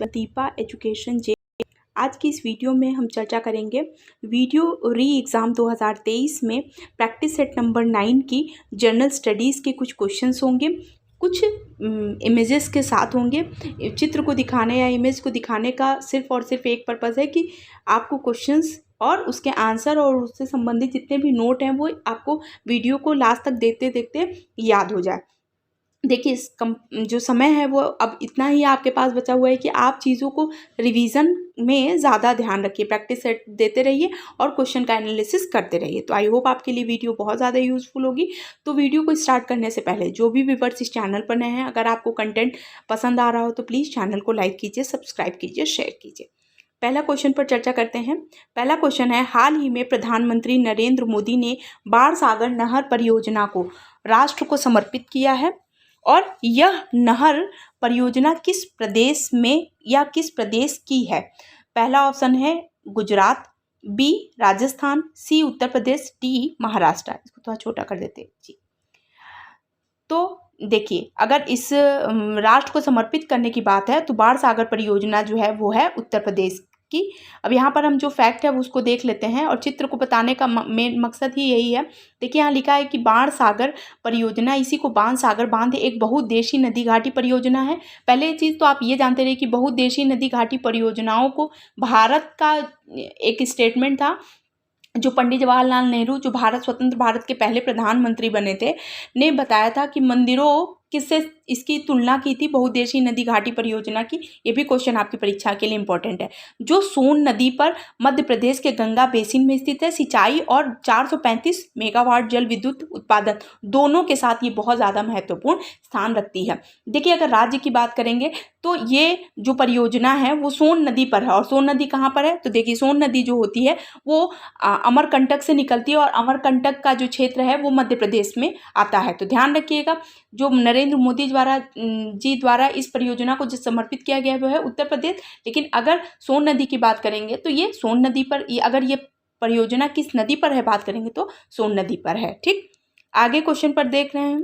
Deepa education जे। आज की इस वीडियो में हम चर्चा करेंगे वीडियो री एग्ज़ाम 2023 में प्रैक्टिस सेट नंबर 9 की जनरल स्टडीज़ के कुछ क्वेश्चंस होंगे, कुछ इमेजेस के साथ होंगे। चित्र को दिखाने या इमेज को दिखाने का सिर्फ और सिर्फ एक पर्पज़ है कि आपको क्वेश्चंस और उसके आंसर और उससे संबंधित जितने भी नोट हैं वो आपको वीडियो को लास्ट तक देखते देखते याद हो जाए। देखिए जो समय है वो अब इतना ही आपके पास बचा हुआ है कि आप चीज़ों को रिवीजन में ज़्यादा ध्यान रखिए, प्रैक्टिस सेट देते रहिए और क्वेश्चन का एनालिसिस करते रहिए। तो आई होप आपके लिए वीडियो बहुत ज़्यादा यूज़फुल होगी। तो वीडियो को स्टार्ट करने से पहले जो भी व्यूअर्स इस चैनल पर नए हैं, अगर आपको कंटेंट पसंद आ रहा हो तो प्लीज़ चैनल को लाइक कीजिए, सब्सक्राइब कीजिए, शेयर कीजिए। पहला क्वेश्चन पर चर्चा करते हैं। पहला क्वेश्चन है, हाल ही में प्रधानमंत्री नरेंद्र मोदी ने बाण सागर नहर परियोजना को राष्ट्र को समर्पित किया है और यह नहर परियोजना किस प्रदेश में या किस प्रदेश की है? पहला ऑप्शन है गुजरात, बी राजस्थान, सी उत्तर प्रदेश, डी महाराष्ट्र। इसको थोड़ा छोटा कर देते हैं जी। तो देखिए, अगर इस राष्ट्र को समर्पित करने की बात है तो बाण सागर परियोजना जो है वो है उत्तर प्रदेश की। अब यहाँ पर हम जो फैक्ट है वो उसको देख लेते हैं और चित्र को बताने का मेन मकसद ही यही है। देखिए यहाँ लिखा है कि बाण सागर परियोजना, इसी को बाण सागर बांध एक बहुउद्देशीय नदी घाटी परियोजना है। पहले चीज़ तो आप ये जानते रहे कि बहुउद्देशीय नदी घाटी परियोजनाओं को भारत का एक स्टेटमेंट था जो पंडित जवाहरलाल नेहरू, जो स्वतंत्र भारत के पहले प्रधानमंत्री बने थे, ने बताया था कि मंदिरों किससे इसकी तुलना की थी, बहुउद्देशीय नदी घाटी परियोजना की। ये भी क्वेश्चन आपकी परीक्षा के लिए इंपॉर्टेंट है। जो सोन नदी पर मध्य प्रदेश के गंगा बेसिन में स्थित है, सिंचाई और 435 मेगावाट जल विद्युत उत्पादन दोनों के साथ ये बहुत ज़्यादा महत्वपूर्ण स्थान रखती है। देखिए अगर राज्य की बात करेंगे तो ये जो परियोजना है वो सोन नदी पर है। और सोन नदी कहाँ पर है? तो देखिए सोन नदी जो होती है वो अमरकंटक से निकलती है और अमरकंटक का जो क्षेत्र है वो मध्य प्रदेश में आता है। तो ध्यान रखिएगा, जो नरेंद्र मोदी द्वारा इस परियोजना को जो समर्पित किया गया है वो है उत्तर प्रदेश। लेकिन अगर सोन नदी की बात करेंगे तो ये सोन नदी पर, अगर ये परियोजना किस नदी पर है बात करेंगे तो सोन नदी पर है। ठीक, आगे क्वेश्चन पर देख रहे हैं।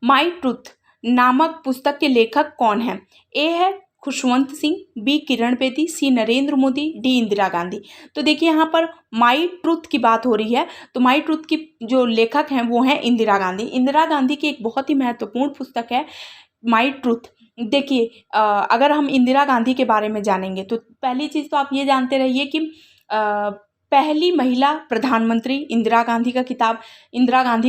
माई ट्रूथ नामक पुस्तक के लेखक कौन है? ए है खुशवंत सिंह, बी किरण बेदी, सी नरेंद्र मोदी, डी इंदिरा गांधी। तो देखिए यहाँ पर माई ट्रूथ की बात हो रही है तो माई ट्रूथ की जो लेखक हैं वो हैं इंदिरा गांधी। इंदिरा गांधी की एक बहुत ही महत्वपूर्ण पुस्तक है माई ट्रूथ। देखिए अगर हम इंदिरा गांधी के बारे में जानेंगे तो पहली चीज़ तो आप ये जानते रहिए कि पहली महिला प्रधानमंत्री इंदिरा गांधी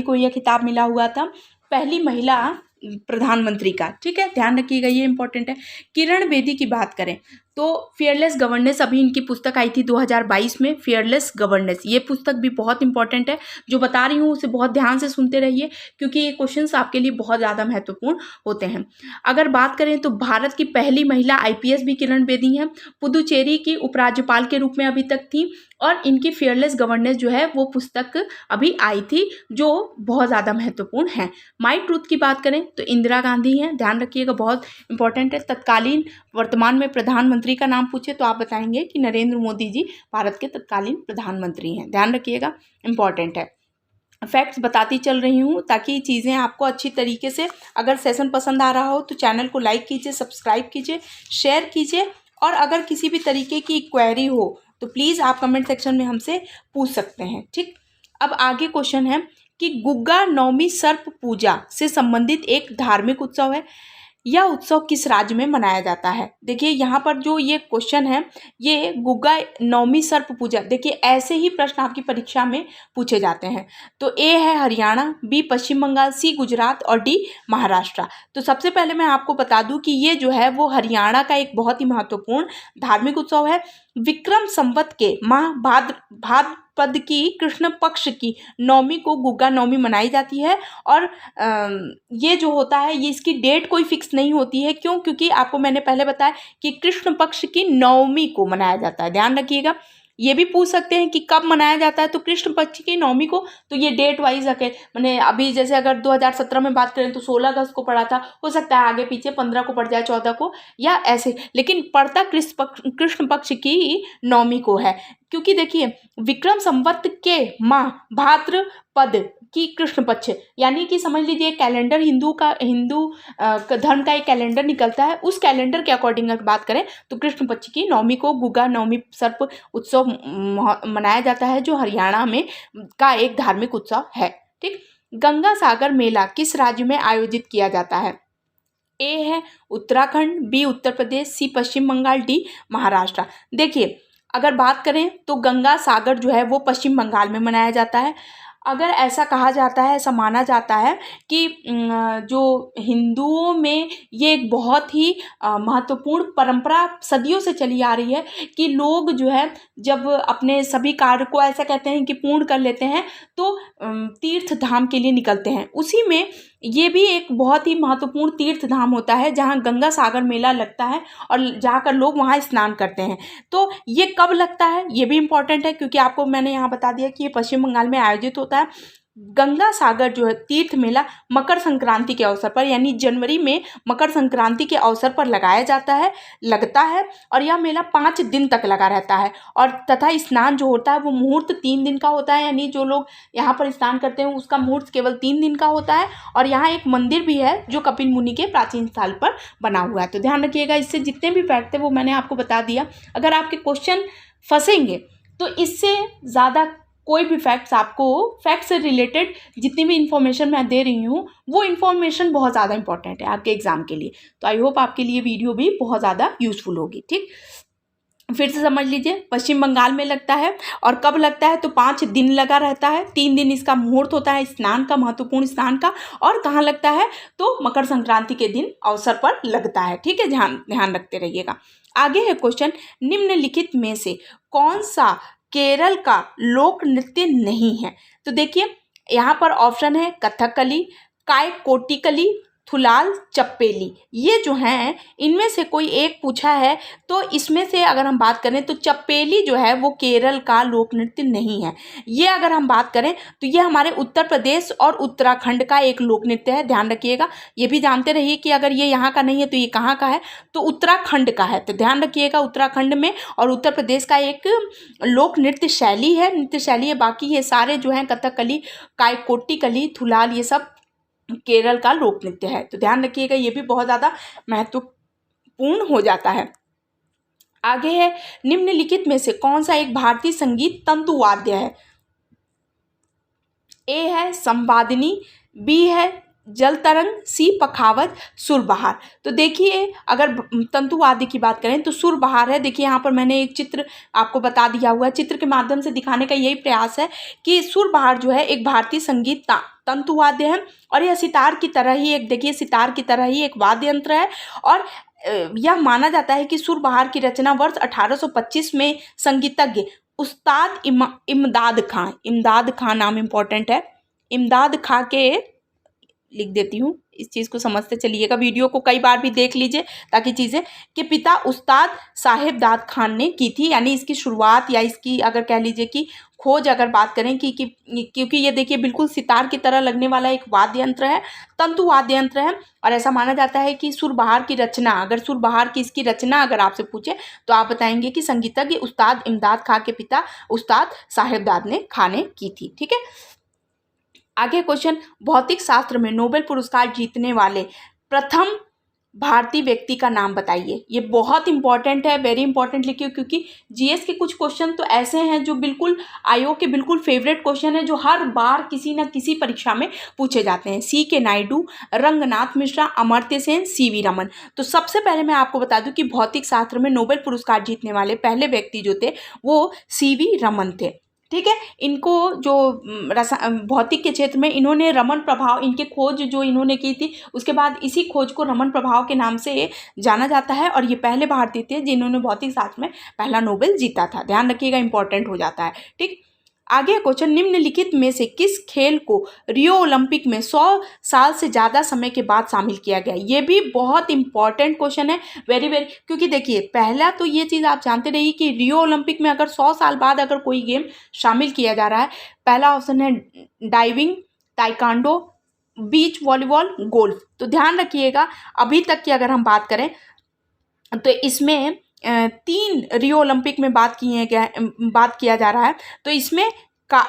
को यह खिताब मिला हुआ था, पहली महिला प्रधानमंत्री का। ठीक है, ध्यान रखिएगा, ये इंपॉर्टेंट है। किरण बेदी की बात करें तो फियरलेस गवर्नेंस, अभी इनकी पुस्तक आई थी 2022 में, फियरलेस गवर्नेंस। ये पुस्तक भी बहुत इंपॉर्टेंट है। जो बता रही हूँ उसे बहुत ध्यान से सुनते रहिए क्योंकि ये क्वेश्चंस आपके लिए बहुत ज़्यादा महत्वपूर्ण होते हैं। अगर बात करें तो भारत की पहली महिला IPS भी किरण बेदी हैं, पुदुचेरी की उपराज्यपाल के रूप में अभी तक थी और इनकी फियरलेस गवर्नेंस जो है वो पुस्तक अभी आई थी जो बहुत ज़्यादा महत्वपूर्ण है। माई ट्रूथ की बात करें तो इंदिरा गांधी हैं, ध्यान रखिएगा, बहुत इंपॉर्टेंट है। तत्कालीन वर्तमान में प्रधानमंत्री का नाम पूछे तो आप बताएंगे कि नरेंद्र मोदी जी भारत के तत्कालीन प्रधानमंत्री हैं, ध्यान रखिएगा, इंपॉर्टेंट है। फैक्ट्स बताती चल रही हूँ ताकि चीज़ें आपको अच्छी तरीके से, अगर सेशन पसंद आ रहा हो तो चैनल को लाइक कीजिए, सब्सक्राइब कीजिए, शेयर कीजिए और अगर किसी भी तरीके की क्वेरी हो तो प्लीज़ आप कमेंट सेक्शन में हमसे पूछ सकते हैं। ठीक, अब आगे क्वेश्चन है कि गुग्गा नवमी सर्प पूजा से संबंधित एक धार्मिक उत्सव है। यह उत्सव किस राज्य में मनाया जाता है? देखिए यहाँ पर जो ये क्वेश्चन है ये गुग्गा नवमी सर्प पूजा, देखिए ऐसे ही प्रश्न आपकी परीक्षा में पूछे जाते हैं। तो ए है हरियाणा, बी पश्चिम बंगाल, सी गुजरात और डी महाराष्ट्र। तो सबसे पहले मैं आपको बता दूं कि ये जो है वो हरियाणा का एक बहुत ही महत्वपूर्ण धार्मिक उत्सव है। विक्रम संवत के माह भाद्रपद की कृष्ण पक्ष की नवमी को गुग्गा नवमी मनाई जाती है और ये जो होता है ये इसकी डेट कोई फिक्स नहीं होती है। क्यों? क्योंकि आपको मैंने पहले बताया कि कृष्ण पक्ष की नवमी को मनाया जाता है, ध्यान रखिएगा। ये भी पूछ सकते हैं कि कब मनाया जाता है, तो कृष्ण पक्ष की नवमी को, तो ये डेट वाइज है। मैंने अभी जैसे अगर 2017 में बात करें तो 16 अगस्त को पढ़ा था, हो सकता है आगे पीछे 15 को पड़ जाए, 14 को या ऐसे, लेकिन पड़ता कृष्ण पक्ष की नवमी को है। क्योंकि देखिए विक्रम संवत के माह भाद्रपद कि कृष्ण पक्ष, यानी कि समझ लीजिए कैलेंडर हिंदू धर्म का एक कैलेंडर निकलता है, उस कैलेंडर के अकॉर्डिंग अगर बात करें तो कृष्ण पक्ष की नवमी को गुगा नवमी सर्प उत्सव मनाया जाता है, जो हरियाणा में का एक धार्मिक उत्सव है। ठीक। गंगा सागर मेला किस राज्य में आयोजित किया जाता है? ए है उत्तराखंड, बी उत्तर प्रदेश, सी पश्चिम बंगाल, डी महाराष्ट्र। देखिए, अगर बात करें तो गंगा सागर जो है वो पश्चिम बंगाल में मनाया जाता है। अगर ऐसा कहा जाता है, ऐसा माना जाता है कि जो हिंदुओं में ये एक बहुत ही महत्वपूर्ण परंपरा सदियों से चली आ रही है कि लोग जो है जब अपने सभी कार्य को ऐसा कहते हैं कि पूर्ण कर लेते हैं तो तीर्थ धाम के लिए निकलते हैं। उसी में ये भी एक बहुत ही महत्वपूर्ण तीर्थ धाम होता है जहाँ गंगा सागर मेला लगता है और जाकर लोग वहाँ स्नान करते हैं। तो ये कब लगता है ये भी इम्पॉर्टेंट है, क्योंकि आपको मैंने यहाँ बता दिया कि ये पश्चिम बंगाल में आयोजित होता है। गंगा सागर जो है तीर्थ मेला मकर संक्रांति के अवसर पर, यानी जनवरी में मकर संक्रांति के अवसर पर लगता है और यह मेला 5 दिन तक लगा रहता है। और तथा स्नान जो होता है वो मुहूर्त 3 दिन का होता है, यानी जो लोग यहाँ पर स्नान करते हैं उसका मुहूर्त केवल 3 दिन का होता है। और यहाँ एक मंदिर भी है जो कपिल मुनि के प्राचीन स्थल पर बना हुआ है। तो ध्यान रखिएगा, इससे जितने भी फैक्ट थे वो मैंने आपको बता दिया। अगर आपके क्वेश्चन फंसेंगे तो इससे ज़्यादा कोई भी फैक्ट से रिलेटेड जितनी भी इन्फॉर्मेशन मैं दे रही हूँ वो इन्फॉर्मेशन बहुत ज़्यादा इंपॉर्टेंट है आपके एग्जाम के लिए। तो आई होप आपके लिए वीडियो भी बहुत ज़्यादा यूजफुल होगी। ठीक, फिर से समझ लीजिए, पश्चिम बंगाल में लगता है और कब लगता है तो 5 दिन लगा रहता है। 3 दिन इसका मुहूर्त होता है स्नान का, महत्वपूर्ण स्नान का। और कहाँ लगता है तो मकर संक्रांति के दिन अवसर पर लगता है। ठीक है, ध्यान रखते रहिएगा। आगे है क्वेश्चन, निम्नलिखित में से कौन सा केरल का लोक नृत्य नहीं है? तो देखिए यहाँ पर ऑप्शन है कथकली, कायकोटिकली, थुलाल, चप्पेली। ये जो हैं इनमें से कोई एक पूछा है तो इसमें से अगर हम बात करें तो चप्पेली जो है वो केरल का लोक नृत्य नहीं है। ये अगर हम बात करें तो ये हमारे उत्तर प्रदेश और उत्तराखंड का एक लोक नृत्य है। ध्यान रखिएगा, ये भी जानते रहिए कि अगर ये यहाँ का नहीं है तो ये कहाँ का है तो उत्तराखंड का है। तो ध्यान रखिएगा, उत्तराखंड में और उत्तर प्रदेश का एक लोक नृत्य शैली है। बाकी ये सारे जो हैं कथकली, कायकोटिकली, थुलाल, ये सब केरल का लोक नृत्य है। तो ध्यान रखिएगा, ये भी बहुत ज़्यादा महत्वपूर्ण हो जाता है। आगे है, निम्नलिखित में से कौन सा एक भारतीय संगीत तंतु वाद्य है? ए है संवादिनी, बी है जल तरंग, सी पखावज, सुरबहार। तो देखिए अगर तंतुवाद्य की बात करें तो सुरबहार है। देखिए यहाँ पर मैंने एक चित्र आपको बता दिया हुआ है, चित्र के माध्यम से दिखाने का यही प्रयास है कि सुरबहार जो है एक भारतीय संगीत तंतुवाद्य है और यह सितार की तरह ही एक वाद्य यंत्र है। और यह माना जाता है कि सुरबहार की रचना वर्ष 1825 में संगीतज्ञ उस्ताद इमदाद खां नाम इम्पोर्टेंट है, इमदाद खां के लिख देती हूँ, इस चीज़ को समझते चलिएगा। वीडियो को कई बार भी देख लीजिए ताकि चीज़ें, कि पिता उस्ताद साहिबजाद खान ने की थी। यानी इसकी शुरुआत या इसकी अगर कह लीजिए कि खोज अगर बात करें कि क्योंकि ये देखिए बिल्कुल सितार की तरह लगने वाला एक वाद्य यंत्र है, तंतु वाद्य यंत्र है। और ऐसा माना जाता है कि सुरबहार की रचना अगर आपसे पूछे तो आप बताएंगे कि संगीतज्ञ उस्ताद इमदाद खां के पिता उस्ताद साहिबजाद खान ने की थी। ठीक है, आगे क्वेश्चन, भौतिक शास्त्र में नोबेल पुरस्कार जीतने वाले प्रथम भारतीय व्यक्ति का नाम बताइए। ये बहुत इंपॉर्टेंट है, वेरी इंपॉर्टेंट लिखिए, क्योंकि जीएस के कुछ क्वेश्चन तो ऐसे हैं जो बिल्कुल आयोग के बिल्कुल फेवरेट क्वेश्चन है, जो हर बार किसी न किसी परीक्षा में पूछे जाते हैं। सी.के. नायडू, रंगनाथ मिश्रा, अमर्त्य सेन, सी.वी. रमन। तो सबसे पहले मैं आपको बता दूं कि भौतिक शास्त्र में नोबेल पुरस्कार जीतने वाले पहले व्यक्ति जो थे वो सी.वी. रमन थे। ठीक है, इनको जो भौतिक के क्षेत्र में इन्होंने रमन प्रभाव, इनके खोज जो इन्होंने की थी उसके बाद इसी खोज को रमन प्रभाव के नाम से जाना जाता है। और ये पहले भारतीय थे जिन्होंने भौतिक शास्त्र में पहला नोबेल जीता था। ध्यान रखिएगा, इंपॉर्टेंट हो जाता है। ठीक, आगे क्वेश्चन, निम्नलिखित में से किस खेल को रियो ओलंपिक में 100 साल से ज़्यादा समय के बाद शामिल किया गया? ये भी बहुत इंपॉर्टेंट क्वेश्चन है, वेरी वेरी, क्योंकि देखिए पहला तो ये चीज़ आप जानते रहिए कि रियो ओलंपिक में अगर 100 साल बाद अगर कोई गेम शामिल किया जा रहा है, पहला ऑप्शन है diving, taekwondo, beach volleyball, golf. तो ध्यान रखिएगा, अभी तक की अगर हम बात करें तो इसमें 3 रियो ओलंपिक में बात किया जा रहा है। तो इसमें का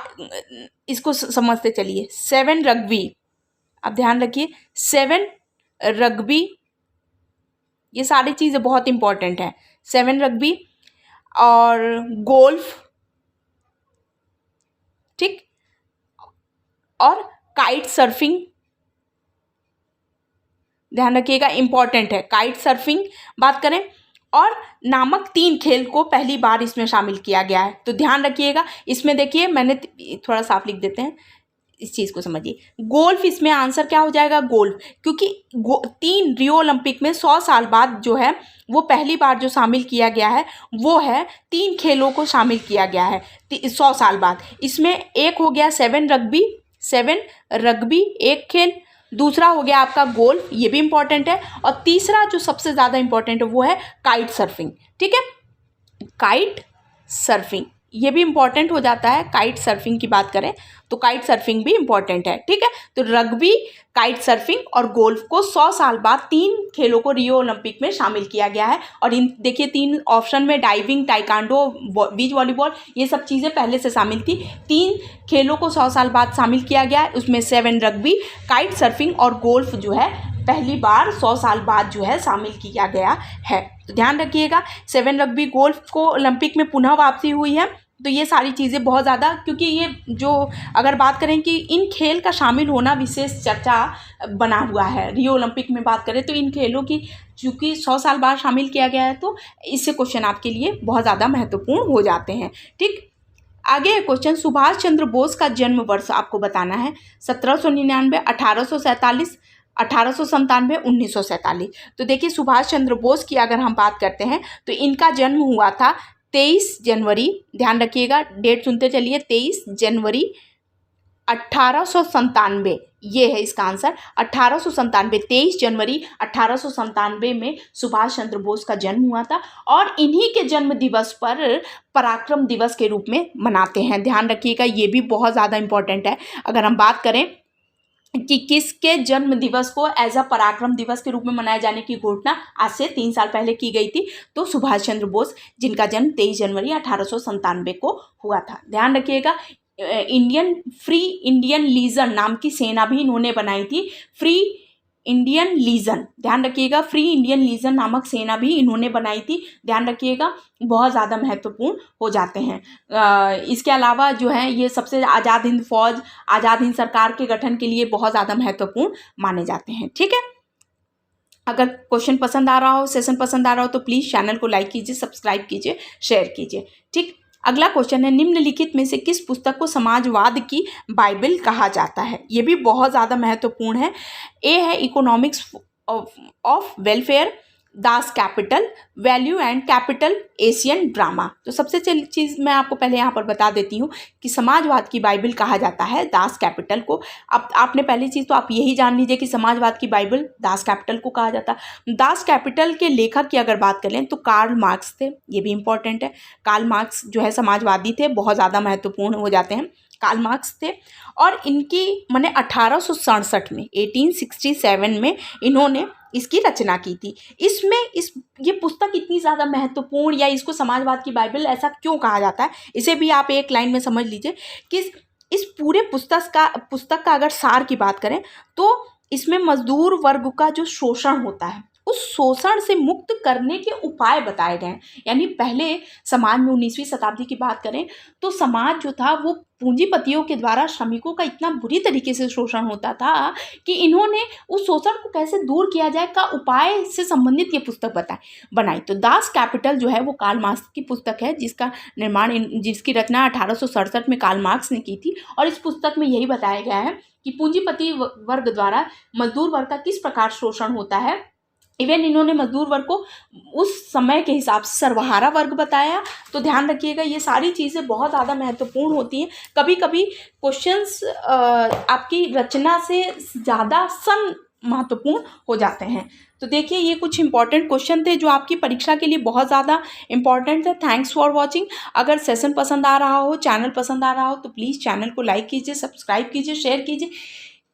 इसको समझते चलिए। 7 रग्बी, अब ध्यान रखिए 7 रग्बी, ये सारी चीज़ें बहुत इंपॉर्टेंट है। 7 रग्बी और गोल्फ, ठीक, और काइट सर्फिंग, ध्यान रखिएगा इंपॉर्टेंट है। काइट सर्फिंग बात करें, और नामक 3 खेल को पहली बार इसमें शामिल किया गया है। तो ध्यान रखिएगा, इसमें देखिए मैंने थोड़ा साफ लिख देते हैं, इस चीज़ को समझिए। गोल्फ, इसमें आंसर क्या हो जाएगा? गोल्फ, क्योंकि 3 रियो ओलंपिक में 100 साल बाद जो है वो पहली बार जो शामिल किया गया है वो है 3 खेलों को शामिल किया गया है 100 साल बाद। इसमें एक हो गया 7 रग्बी एक खेल, दूसरा हो गया आपका गोल्फ, ये भी इंपॉर्टेंट है, और तीसरा जो सबसे ज़्यादा इंपॉर्टेंट है वो है काइट सर्फिंग, ठीक है। काइट सर्फिंग ये भी इंपॉर्टेंट हो जाता है। काइट सर्फिंग की बात करें तो काइट सर्फिंग भी इंपॉर्टेंट है, ठीक है। तो रग्बी, काइट सर्फिंग और गोल्फ को 100 साल बाद 3 खेलों को रियो ओलंपिक में शामिल किया गया है। और इन देखिए 3 ऑप्शन में डाइविंग, टाइकांडो, बीच वॉलीबॉल, ये सब चीज़ें पहले से शामिल थी। 3 खेलों को 100 साल बाद शामिल किया गया है, उसमें 7 रग्बी, काइट सर्फिंग और गोल्फ जो है पहली बार 100 साल बाद जो है शामिल किया गया है। तो ध्यान रखिएगा 7 रग्बी, गोल्फ को ओलंपिक में पुनः वापसी हुई है। तो ये सारी चीज़ें बहुत ज़्यादा, क्योंकि ये जो अगर बात करें कि इन खेल का शामिल होना विशेष चर्चा बना हुआ है। रियो ओलंपिक में बात करें तो इन खेलों की चूँकि 100 साल बाद शामिल किया गया है, तो इससे क्वेश्चन आपके लिए बहुत ज़्यादा महत्वपूर्ण हो जाते हैं, ठीक। आगे क्वेश्चन, सुभाष चंद्र बोस का जन्म वर्ष आपको बताना है। 1799, 1847, 1897, 1947। तो देखिए सुभाष चंद्र बोस की अगर हम बात करते हैं तो इनका जन्म हुआ था 23 जनवरी, ध्यान रखिएगा डेट सुनते चलिए, 23 जनवरी 1897, ये है इसका आंसर। 1897, 23 जनवरी 1897 में सुभाष चंद्र बोस का जन्म हुआ था, और इन्हीं के जन्म दिवस पर पराक्रम दिवस के रूप में मनाते हैं। ध्यान रखिएगा ये भी बहुत ज़्यादा इंपॉर्टेंट है। अगर हम बात करें कि किसके जन्म दिवस को एज अ पराक्रम दिवस के रूप में मनाए जाने की घोषणा आज से 3 साल पहले की गई थी, तो सुभाष चंद्र बोस, जिनका जन्म 23 जनवरी 1897 को हुआ था। ध्यान रखिएगा फ्री इंडियन लीजन नाम की सेना भी इन्होंने बनाई थी। फ्री इंडियन लीजन, ध्यान रखिएगा फ्री इंडियन लीजन नामक सेना भी इन्होंने बनाई थी। ध्यान रखिएगा बहुत ज़्यादा महत्वपूर्ण हो जाते हैं। इसके अलावा जो है ये सबसे आज़ाद हिंद फौज, आज़ाद हिंद सरकार के गठन के लिए बहुत ज़्यादा महत्वपूर्ण माने जाते हैं, ठीक है। अगर क्वेश्चन पसंद आ रहा हो, सेशन पसंद आ रहा हो तो प्लीज़ चैनल को लाइक कीजिए, सब्सक्राइब कीजिए, शेयर कीजिए, ठीक। अगला क्वेश्चन है, निम्नलिखित में से किस पुस्तक को समाजवाद की बाइबल कहा जाता है? ये भी बहुत ज़्यादा महत्वपूर्ण है। ए है economics of welfare, Das Kapital, value and capital, Asian drama. तो सबसे चीज़ मैं आपको पहले यहाँ पर बता देती हूँ कि समाजवाद की बाइबल कहा जाता है दास कैपिटल को। अब आपने पहली चीज़ तो आप यही जान लीजिए कि समाजवाद की बाइबल दास कैपिटल को कहा जाता है। दास कैपिटल के लेखक की अगर बात करें तो कार्ल मार्क्स थे, ये भी इंपॉर्टेंट है। कार्ल मार्क्स जो है समाजवादी थे, बहुत ज़्यादा महत्वपूर्ण हो जाते हैं। कार्ल मार्क्स थे, और इनकी मैंने 1867 में 1867 में इन्होंने इसकी रचना की थी। इसमें ये पुस्तक इतनी ज़्यादा महत्वपूर्ण, या इसको समाजवाद की बाइबल ऐसा क्यों कहा जाता है, इसे भी आप एक लाइन में समझ लीजिए कि इस पूरे पुस्तक का अगर सार की बात करें तो इसमें मजदूर वर्ग का जो शोषण होता है उस शोषण से मुक्त करने के उपाय बताए गए हैं। यानी पहले समाज में 19वीं शताब्दी की बात करें तो समाज जो था वो पूंजीपतियों के द्वारा श्रमिकों का इतना बुरी तरीके से शोषण होता था कि इन्होंने उस शोषण को कैसे दूर किया जाए का उपाय से संबंधित ये पुस्तक बनाई। तो दास कैपिटल जो है वो कार्ल मार्क्स की पुस्तक है, जिसकी रचना 1867 में कार्ल मार्क्स ने की थी। और इस पुस्तक में यही बताया गया है कि पूंजीपति वर्ग द्वारा मजदूर वर्ग का किस प्रकार शोषण होता है। इवन इन्होंने मजदूर वर्ग को उस समय के हिसाब से सर्वहारा वर्ग बताया। तो ध्यान रखिएगा ये सारी चीज़ें बहुत ज़्यादा महत्वपूर्ण होती हैं। कभी कभी क्वेश्चंस आपकी रचना से ज़्यादा महत्वपूर्ण हो जाते हैं। तो देखिए ये कुछ इंपॉर्टेंट क्वेश्चन थे जो आपकी परीक्षा के लिए बहुत ज़्यादा इंपॉर्टेंट है। Thanks for watching. अगर सेशन पसंद आ रहा हो, चैनल पसंद आ रहा हो तो प्लीज़ चैनल को लाइक कीजिए, सब्सक्राइब कीजिए, शेयर कीजिए।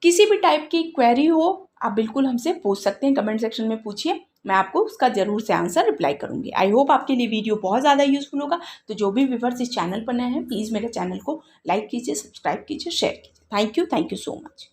किसी भी टाइप की क्वेरी हो आप बिल्कुल हमसे पूछ सकते हैं, कमेंट सेक्शन में पूछिए। मैं आपको उसका ज़रूर से आंसर रिप्लाई करूँगी। आई होप आपके लिए वीडियो बहुत ज़्यादा यूज़फुल होगा। तो जो भी व्यूअर्स इस चैनल पर नए हैं, प्लीज़ मेरे चैनल को लाइक कीजिए, सब्सक्राइब कीजिए, शेयर कीजिए। Thank you so much.